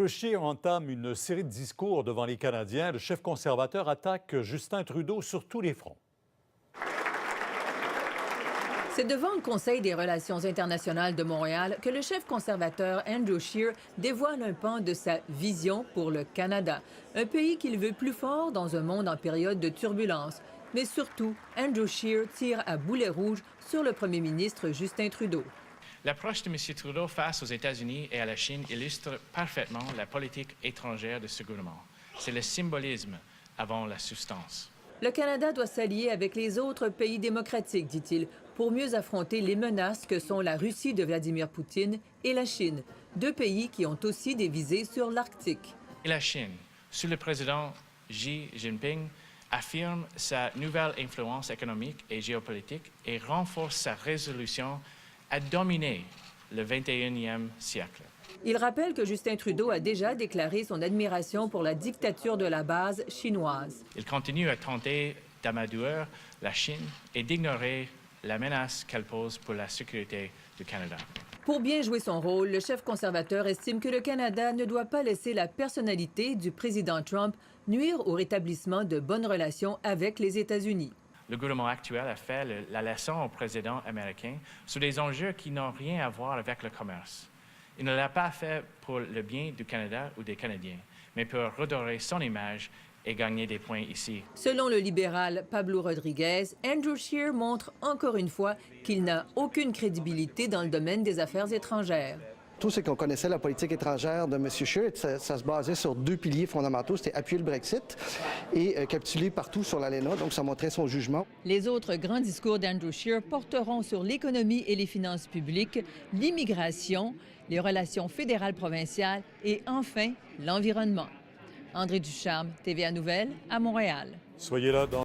Scheer entame une série de discours devant les Canadiens. Le chef conservateur attaque Justin Trudeau sur tous les fronts. C'est devant le Conseil des relations internationales de Montréal que le chef conservateur Andrew Scheer dévoile un pan de sa vision pour le Canada, un pays qu'il veut plus fort dans un monde en période de turbulence. Mais surtout, Andrew Scheer tire à boulet rouge sur le premier ministre Justin Trudeau. L'approche de M. Trudeau face aux États-Unis et à la Chine illustre parfaitement la politique étrangère de ce gouvernement. C'est le symbolisme avant la substance. Le Canada doit s'allier avec les autres pays démocratiques, dit-il, pour mieux affronter les menaces que sont la Russie de Vladimir Poutine et la Chine, deux pays qui ont aussi des visées sur l'Arctique. Et la Chine, sous le président Xi Jinping, affirme sa nouvelle influence économique et géopolitique et renforce sa résolution à dominer le 21e siècle. Il rappelle que Justin Trudeau a déjà déclaré son admiration pour la dictature de la base chinoise. Il continue à tenter d'amadouer la Chine et d'ignorer la menace qu'elle pose pour la sécurité du Canada. Pour bien jouer son rôle, le chef conservateur estime que le Canada ne doit pas laisser la personnalité du président Trump nuire au rétablissement de bonnes relations avec les États-Unis. Le gouvernement actuel a fait la leçon au président américain sur des enjeux qui n'ont rien à voir avec le commerce. Il ne l'a pas fait pour le bien du Canada ou des Canadiens, mais pour redorer son image et gagner des points ici. Selon le libéral Pablo Rodriguez, Andrew Scheer montre encore une fois qu'il n'a aucune crédibilité dans le domaine des affaires étrangères. Tout ce qu'on connaissait la politique étrangère de M. Scheer, ça se basait sur deux piliers fondamentaux. C'était appuyer le Brexit et capituler partout sur l'ALENA. Donc, ça montrait son jugement. Les autres grands discours d'Andrew Scheer porteront sur l'économie et les finances publiques, l'immigration, les relations fédérales-provinciales et enfin l'environnement. André Ducharme, TVA Nouvelles, à Montréal. Soyez là dans